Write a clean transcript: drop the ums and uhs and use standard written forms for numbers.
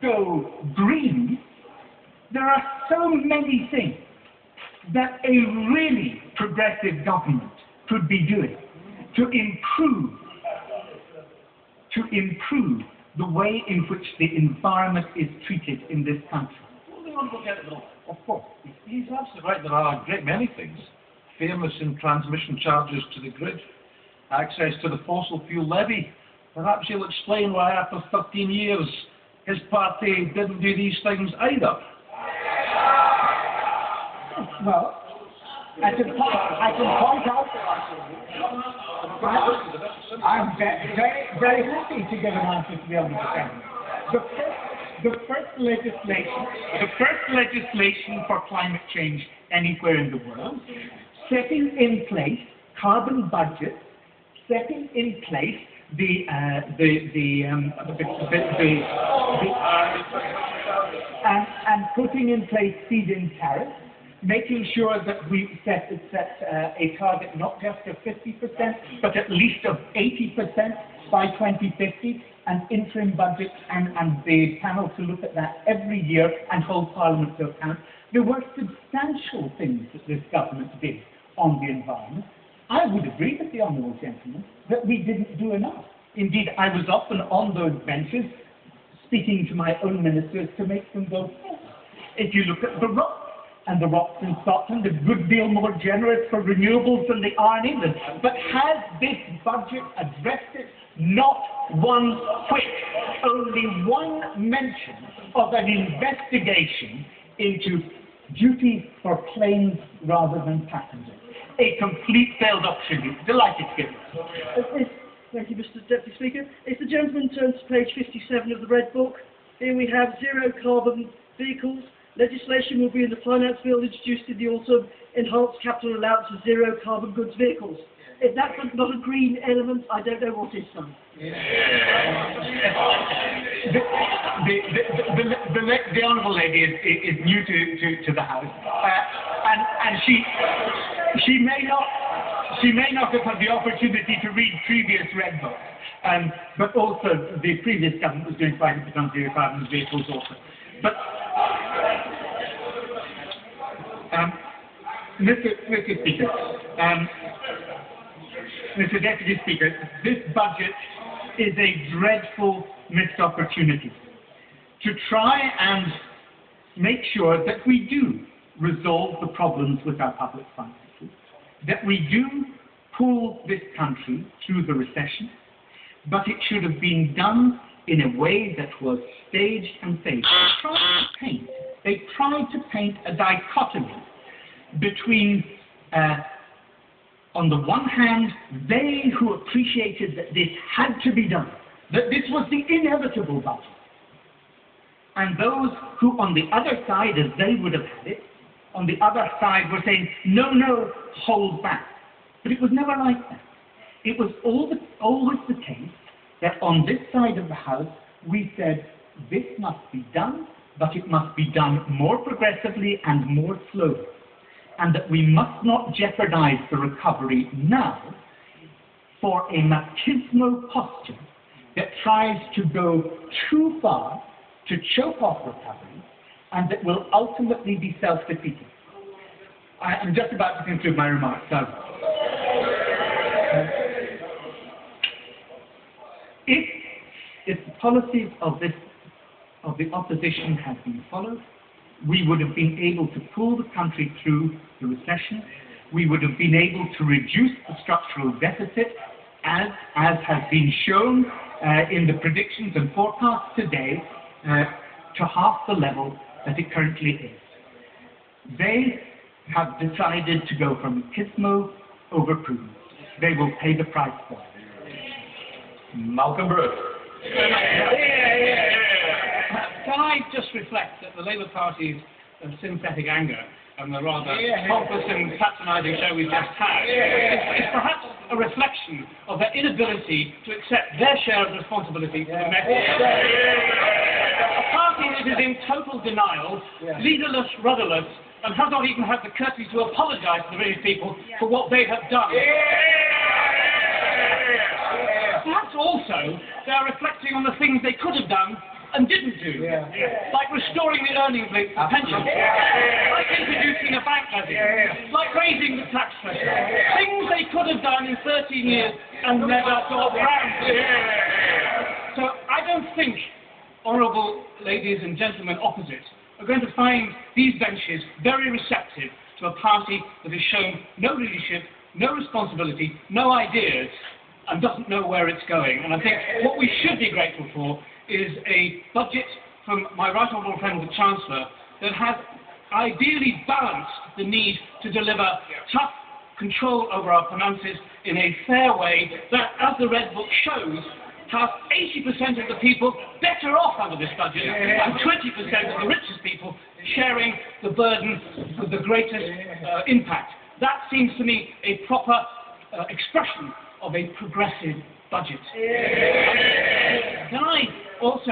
go green, there are so many things that a really progressive government could be doing to improve the way in which the environment is treated in this country. Well, we want to get it all. Of course. He's absolutely right. There are a great many things. Famous in transmission charges to the grid, access to the fossil fuel levy. Perhaps he'll explain why after 13 years his party didn't do these things either. Well, I can point out. I'm very happy to give an answer to the other defendant. The first legislation for climate change anywhere in the world, setting in place carbon budgets, setting in place and putting in place feed-in tariffs, making sure that we set a target not just of 50%, but at least of 80% by 2050, and interim budgets and the panel to look at that every year and hold Parliament to account. There were substantial things that this government did on the environment. I would agree with the honourable gentleman that we didn't do enough. Indeed, I was often on those benches speaking to my own ministers to make them go, yes. If you look at the rocks, and the rocks in Scotland, a good deal more generous for renewables than they are in England. But has this budget addressed it? Not one whit. Only one mention of an investigation into duty for planes rather than passengers. A complete failed option. Delighted to give it. Thank you, Mr. Deputy Speaker. If the gentleman turns to page 57 of the Red Book, here we have zero carbon vehicles. Legislation will be in the Finance Bill introduced in the autumn, enhanced capital allowance for zero carbon goods vehicles. If that's not a green element, I don't know what is, son. The honourable lady is new to the House, and she may not have had the opportunity to read previous Red Books, but also the previous government was doing quite a bit on zero carbon vehicles also. But Mr. Speaker, Mr. Deputy Speaker, this budget is a dreadful missed opportunity to try and make sure that we do resolve the problems with our public finances, that we do pull this country through the recession, but it should have been done in a way that was staged and phased. They tried to paint a dichotomy between, on the one hand, they who appreciated that this had to be done, that this was the inevitable budget, and those who, on the other side, as they would have had it, on the other side were saying, no, no, hold back. But it was never like that. It was always the case that on this side of the House, we said, this must be done, but it must be done more progressively and more slowly. And that we must not jeopardize the recovery now for a machismo posture that tries to go too far to choke off recovery and that will ultimately be self-defeating. I'm just about to conclude my remarks. So, if the policies of the opposition had been followed, we would have been able to pull the country through the recession. We would have been able to reduce the structural deficit, as has been shown in the predictions and forecasts today, to half the level that it currently is. They have decided to go for machismo over prudence. They will pay the price for it. Malcolm Brooke. Can I just reflect that the Labour Party's synthetic anger and the rather pompous and patronising show we just had is perhaps a reflection of their inability to accept their share of responsibility for the message. A party that is in total denial, leaderless, rudderless, and has not even had the courtesy to apologise to the British people for what they have done. Perhaps also they are reflecting on the things they could have done and didn't do, like restoring the earnings link for pensions, like introducing a bank levy, like raising the tax threshold, things they could have done in 13 years and never got around to. So I don't think honourable ladies and gentlemen opposite are going to find these benches very receptive to a party that has shown no leadership, no responsibility, no ideas, and doesn't know where it's going. And I think what we should be grateful for is a budget from my right honourable friend the Chancellor that has ideally balanced the need to deliver tough control over our finances in a fair way that, as the Red Book shows, has 80% of the people better off under this budget and 20% of the richest people sharing the burden with the greatest impact. That seems to me a proper expression of a progressive budget. Can I also